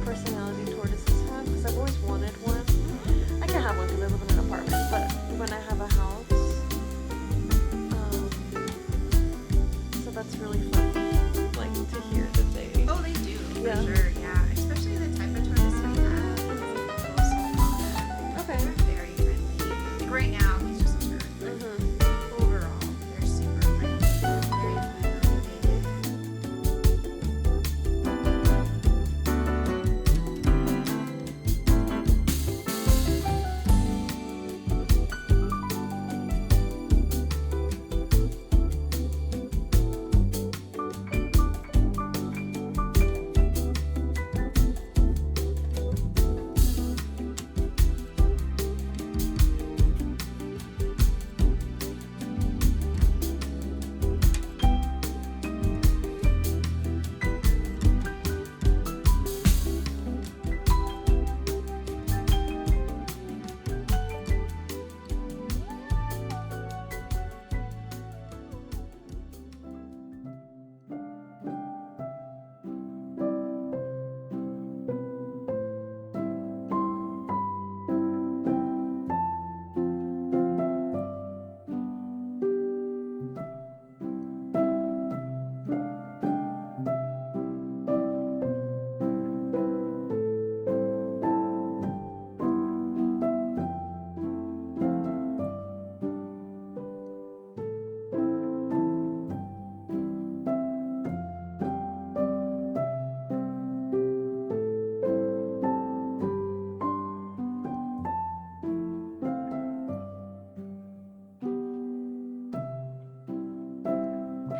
personality tortoises have, because I've always wanted one. I can't have one because I live in an apartment, but when I have a house, so that's really fun, like, to hear that they... Oh, they do, Yeah. for sure, yeah. Especially the type of tortoise we have. Those small. Okay. They're very friendly. Like right now, he's just a turd. But overall, they're super friendly. Very motivated.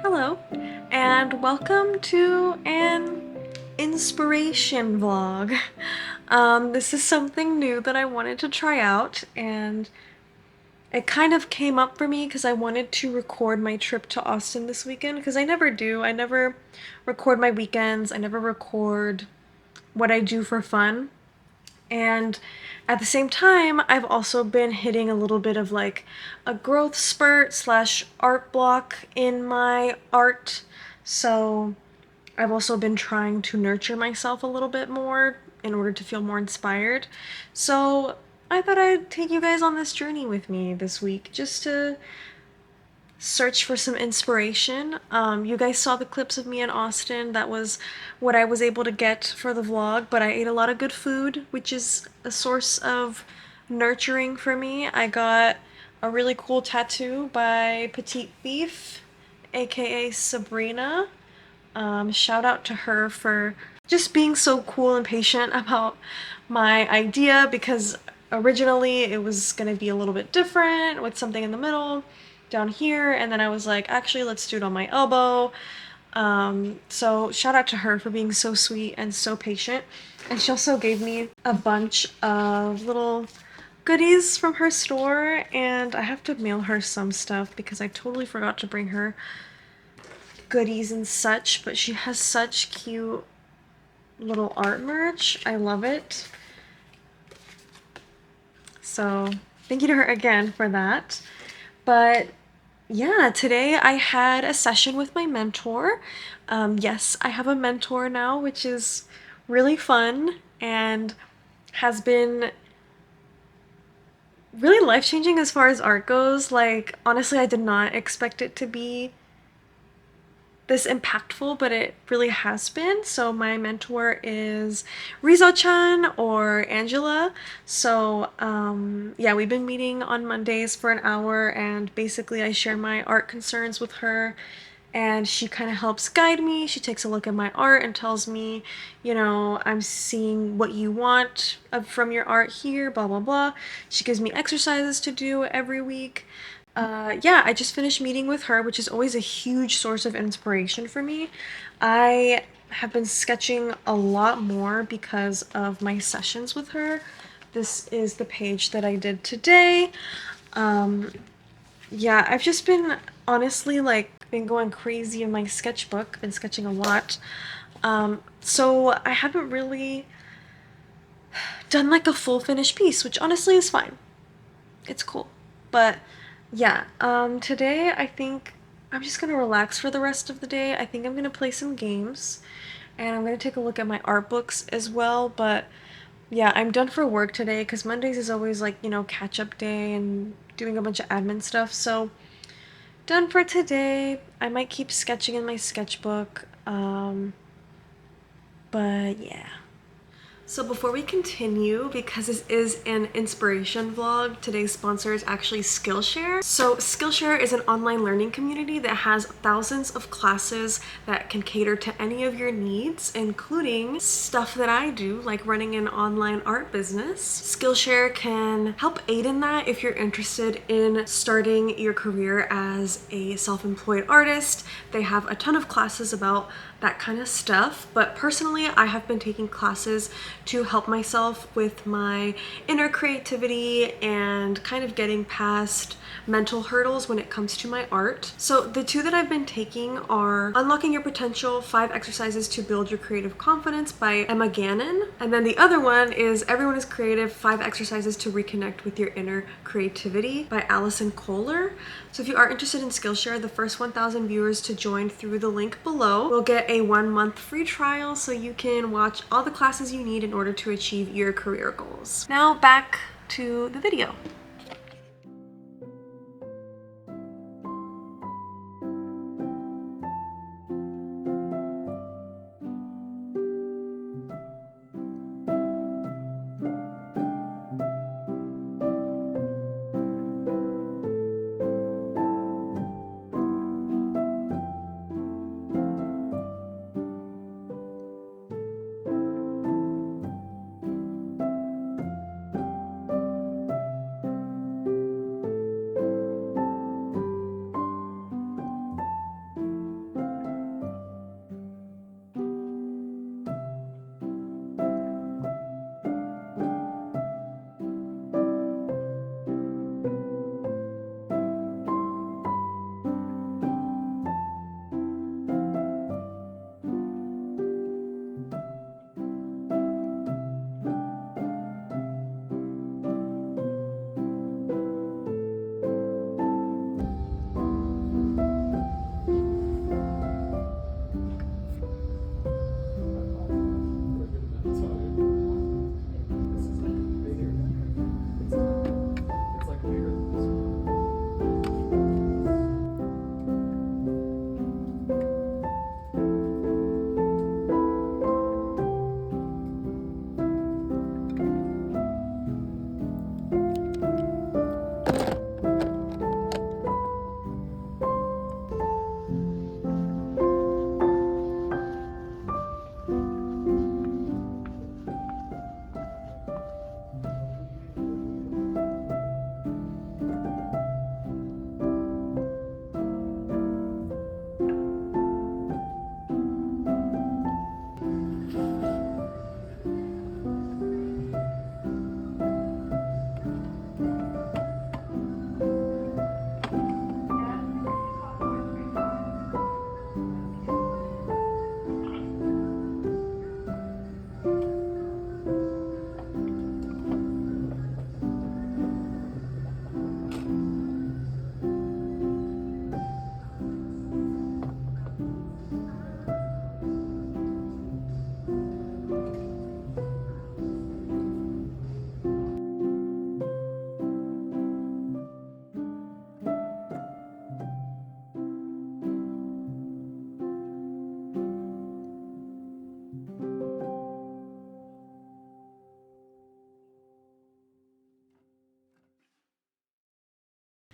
Hello, and welcome to an inspiration vlog. This is something new that I wanted to try out, and it kind of came up for me because I wanted to record my trip to Austin this weekend, because I never do. I never record my weekends. I never record what I do for fun. And at the same time, I've also been hitting a little bit of like a growth spurt slash art block in my art. So I've also been trying to nurture myself a little bit more in order to feel more inspired. So I thought I'd take you guys on this journey with me this week just to search for some inspiration. You guys saw the clips of me in Austin. That was what I was able to get for the vlog, but I ate a lot of good food, which is a source of nurturing for me. I got a really cool tattoo by Petite Beef, aka Sabrina. Shout out to her for just being so cool and patient about my idea, because originally it was gonna be a little bit different with something in the middle down here, and then I was like, actually, let's do it on my elbow. So shout out to her for being so sweet and so patient. And she also gave me a bunch of little goodies from her store, and I have to mail her some stuff because I totally forgot to bring her goodies and such, but she has such cute little art merch. I love it. So thank you to her again for that. But yeah, today I had a session with my mentor. Yes, I have a mentor now, which is really fun and has been really life-changing as far as art goes. Like, honestly, I did not expect it to be this impactful, but it really has been. So my mentor is Rizo-chan, or Angela. So yeah, we've been meeting on Mondays for an hour, and basically I share my art concerns with her, and she kind of helps guide me. She takes a look at my art and tells me, you know, I'm seeing what you want from your art here, blah blah blah. She gives me exercises to do every week. Yeah, I just finished meeting with her, which is always a huge source of inspiration for me. I have been sketching a lot more because of my sessions with her. This is the page that I did today. Yeah, I've just been honestly like been going crazy in my sketchbook, been sketching a lot. So I haven't really done like a full finished piece, which honestly is fine. It's cool. But yeah, today I think I'm just gonna relax for the rest of the day. I think I'm gonna play some games, and I'm gonna take a look at my art books as well. But yeah, I'm done for work today because Mondays is always like, you know, catch up day and doing a bunch of admin stuff. So done for today. I might keep sketching in my sketchbook. But yeah. So before we continue, because this is an inspiration vlog, today's sponsor is actually Skillshare. So Skillshare is an online learning community that has thousands of classes that can cater to any of your needs, including stuff that I do, like running an online art business. Skillshare can help aid in that if you're interested in starting your career as a self-employed artist. They have a ton of classes about that kind of stuff, but personally I have been taking classes to help myself with my inner creativity and kind of getting past mental hurdles when it comes to my art. So the two that I've been taking are Unlocking Your Potential, 5 Exercises to Build Your Creative Confidence by Emma Gannon, and then the other one is Everyone is Creative, 5 Exercises to Reconnect with Your Inner Creativity by Allison Kohler. So if you are interested in Skillshare, the first 1,000 viewers to join through the link below will get a 1-month free trial so you can watch all the classes you need in order to achieve your career goals. Now back to the video.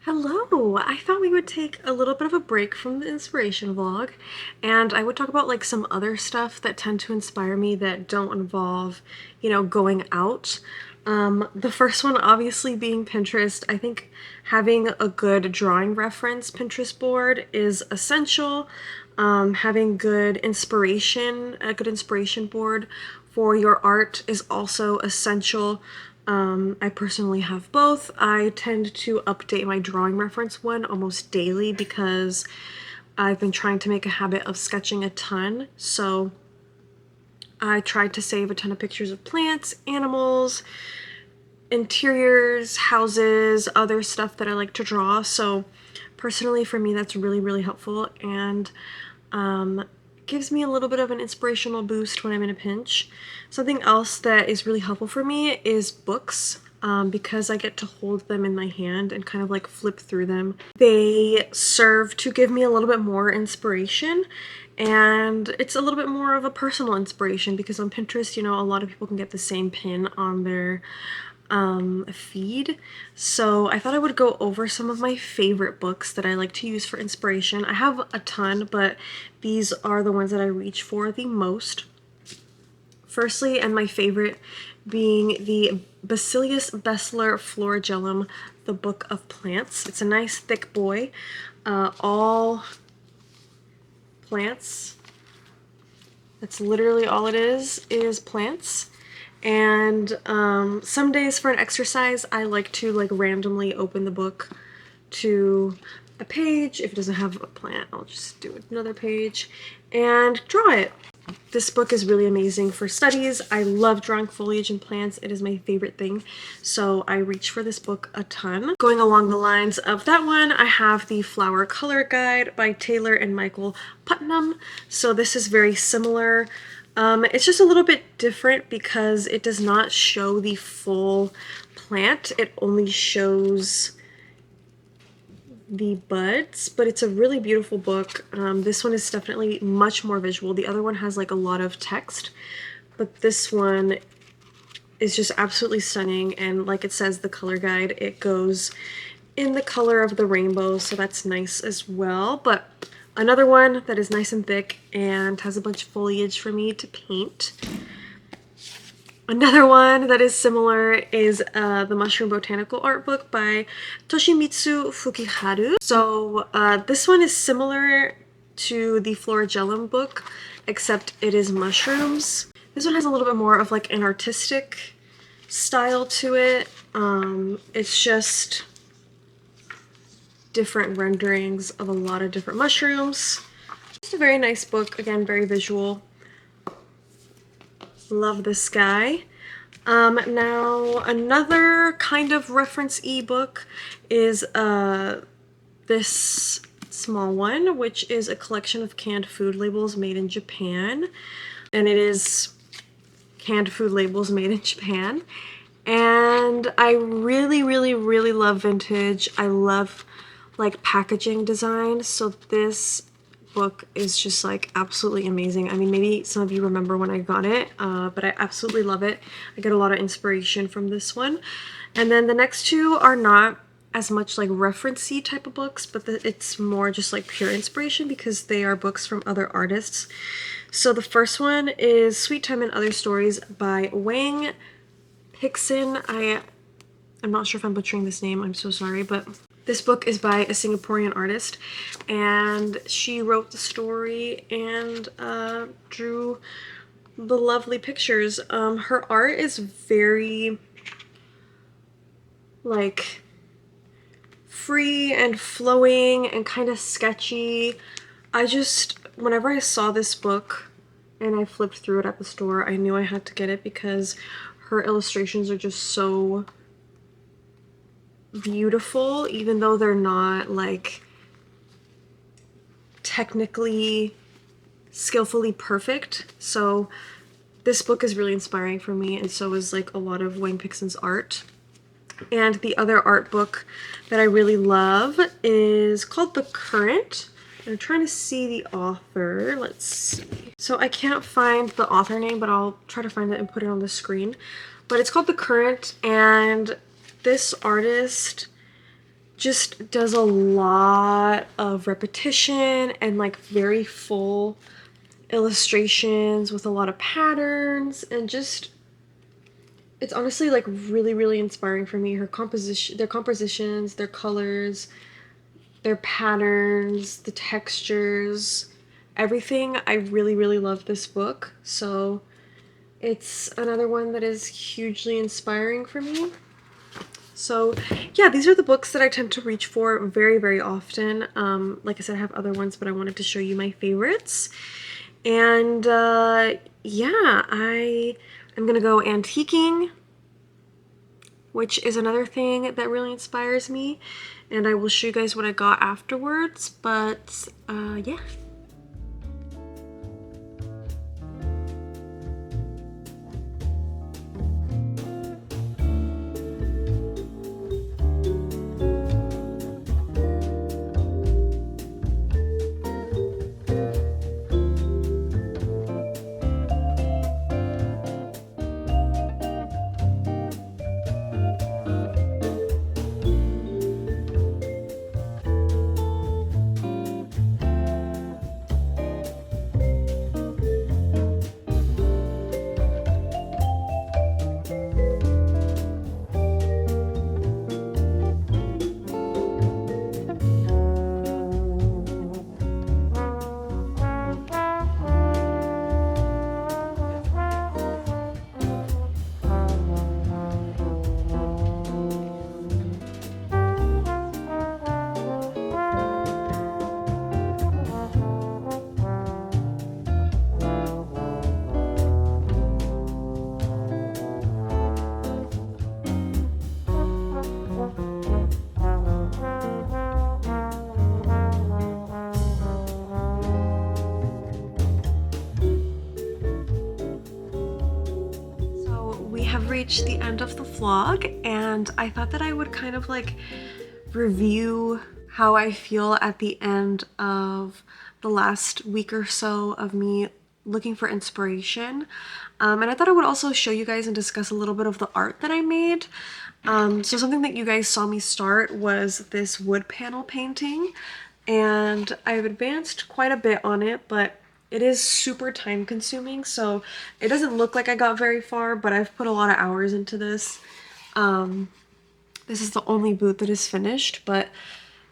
Hello! I thought we would take a little bit of a break from the inspiration vlog and I would talk about like some other stuff that tend to inspire me that don't involve, you know, going out. The first one obviously being Pinterest. I think having a good drawing reference Pinterest board is essential. Having good inspiration, a good inspiration board for your art is also essential. I personally have both. I tend to update my drawing reference one almost daily because I've been trying to make a habit of sketching a ton. So I tried to save a ton of pictures of plants, animals, interiors, houses, other stuff that I like to draw. So personally for me that's really, really helpful. And gives me a little bit of an inspirational boost when I'm in a pinch. Something else that is really helpful for me is books. Because I get to hold them in my hand and kind of like flip through them. They serve to give me a little bit more inspiration, and it's a little bit more of a personal inspiration because on Pinterest, you know, a lot of people can get the same pin on their feed. So I thought I would go over some of my favorite books that I like to use for inspiration. I have a ton, but these are the ones that I reach for the most. Firstly, and my favorite being the Basilius Bestler Florigellum, the Book of Plants. It's a nice thick boy, all plants. That's literally all it is plants. And some days for an exercise, I like to like randomly open the book to a page. If it doesn't have a plant, I'll just do another page and draw it. This book is really amazing for studies. I love drawing foliage and plants. It is my favorite thing. So I reach for this book a ton. Going along the lines of that one, I have the Flower Color Guide by Taylor and Michael Putnam. So this is very similar. It's just a little bit different because it does not show the full plant. It only shows the buds, but it's a really beautiful book. This one is definitely much more visual. The other one has like a lot of text, but this one is just absolutely stunning. And like it says, the color guide, it goes in the color of the rainbow, so that's nice as well. But another one that is nice and thick and has a bunch of foliage for me to paint. Another one that is similar is the Mushroom Botanical Art book by Toshimitsu Fukiharu. So this one is similar to the Florigellum book, except it is mushrooms. This one has a little bit more of like an artistic style to it. It's just different renderings of a lot of different mushrooms. Just a very nice book, again, very visual. Love this guy. Now another kind of reference ebook is this small one, which is a collection of canned food labels made in Japan. And it is canned food labels made in Japan. And I really, really, really love vintage. I love like packaging design. So this book is just like absolutely amazing. I mean, maybe some of you remember when I got it, but I absolutely love it. I get a lot of inspiration from this one. And then the next two are not as much like reference-y type of books, but it's more just like pure inspiration because they are books from other artists. So the first one is Sweet Time and Other Stories by Wang Pixin. I'm not sure if I'm butchering this name, I'm so sorry, but this book is by a Singaporean artist, and she wrote the story and drew the lovely pictures. Her art is very like free and flowing and kind of sketchy. Whenever I saw this book and I flipped through it at the store, I knew I had to get it because her illustrations are just so beautiful, even though they're not like technically skillfully perfect. So this book is really inspiring for me, and so is like a lot of Wang Pixin's art. And the other art book that I really love is called The Current. I'm trying to see the author. Let's see. So I can't find the author name, but I'll try to find it and put it on the screen. But it's called The Current, and this artist just does a lot of repetition and like very full illustrations with a lot of patterns, and just it's honestly like really, really inspiring for me. Their compositions, their colors, their patterns, the textures, everything. I really, really love this book. So it's another one that is hugely inspiring for me. So yeah, these are the books that I tend to reach for very, very often. Like I said, I have other ones, but I wanted to show you my favorites. And yeah, I'm gonna go antiquing, which is another thing that really inspires me, and I will show you guys what I got afterwards. But yeah. we have reached the end of the vlog, and I thought that I would kind of like review how I feel at the end of the last week or so of me looking for inspiration. And I thought I would also show you guys and discuss a little bit of the art that I made. So something that you guys saw me start was this wood panel painting, and I've advanced quite a bit on it, but it is super time consuming, so it doesn't look like I got very far, but I've put a lot of hours into this. This is the only boot that is finished, but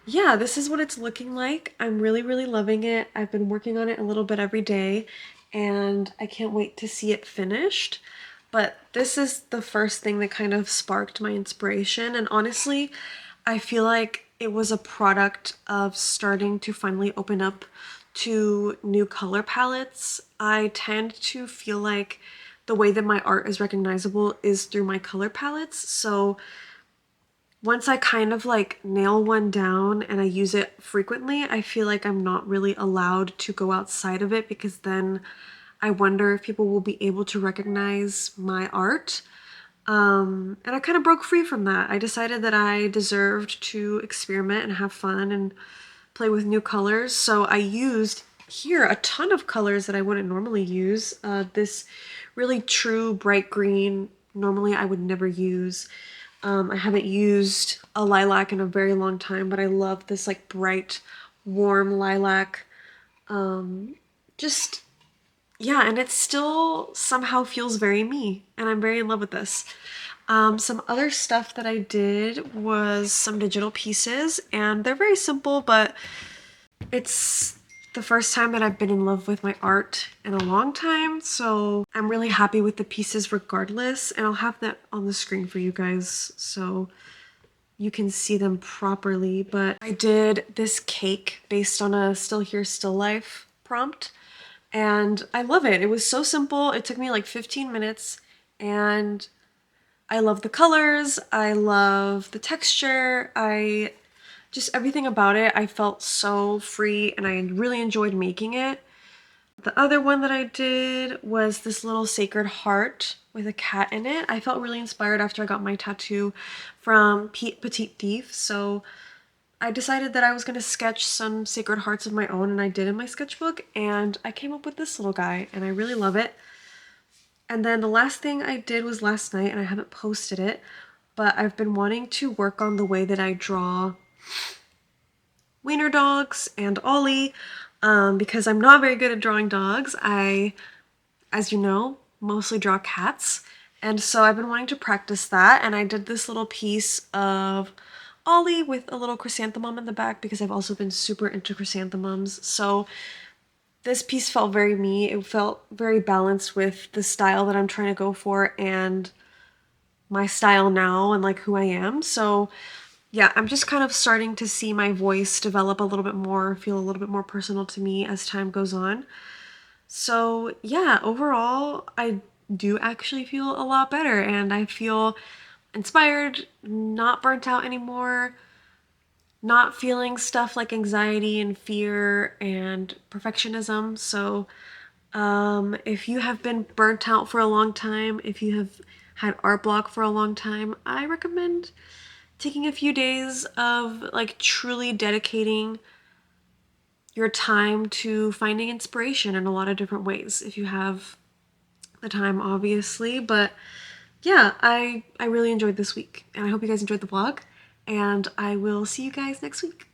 yeah, this is what it's looking like. I'm really, really loving it. I've been working on it a little bit every day, and I can't wait to see it finished. But this is the first thing that kind of sparked my inspiration, and honestly, I feel like it was a product of starting to finally open up to new color palettes. I tend to feel like the way that my art is recognizable is through my color palettes, so once I kind of like nail one down and I use it frequently, I feel like I'm not really allowed to go outside of it, because then I wonder if people will be able to recognize my art. And I kind of broke free from that. I decided that I deserved to experiment and have fun and play with new colors. So I used here a ton of colors that I wouldn't normally use. This really true bright green, normally I would never use. I haven't used a lilac in a very long time, but I love this like bright, warm lilac. Just, yeah, and it still somehow feels very me, and I'm very in love with this. Some other stuff that I did was some digital pieces, and they're very simple, but it's the first time that I've been in love with my art in a long time, so I'm really happy with the pieces regardless, and I'll have that on the screen for you guys so you can see them properly. But I did this cake based on a Still Here, Still Life prompt, and I love it. It was so simple. It took me like 15 minutes, and I love the colors. I love the texture. Just everything about it. I felt so free, and I really enjoyed making it. The other one that I did was this little sacred heart with a cat in it. I felt really inspired after I got my tattoo from Petite Thief, so I decided that I was going to sketch some sacred hearts of my own, and I did in my sketchbook, and I came up with this little guy, and I really love it. And then the last thing I did was last night, and I haven't posted it, but I've been wanting to work on the way that I draw wiener dogs and Ollie, because I'm not very good at drawing dogs. I, as you know, mostly draw cats, and so I've been wanting to practice that, and I did this little piece of Ollie with a little chrysanthemum in the back because I've also been super into chrysanthemums. So this piece felt very me. It felt very balanced with the style that I'm trying to go for and my style now and like who I am. So yeah, I'm just kind of starting to see my voice develop a little bit more, feel a little bit more personal to me as time goes on. So yeah, overall, I do actually feel a lot better, and I feel inspired, not burnt out anymore, not feeling stuff like anxiety and fear and perfectionism. So if you have been burnt out for a long time, if you have had art block for a long time, I recommend taking a few days of like truly dedicating your time to finding inspiration in a lot of different ways if you have the time, obviously. But yeah, I really enjoyed this week, and I hope you guys enjoyed the vlog, and I will see you guys next week.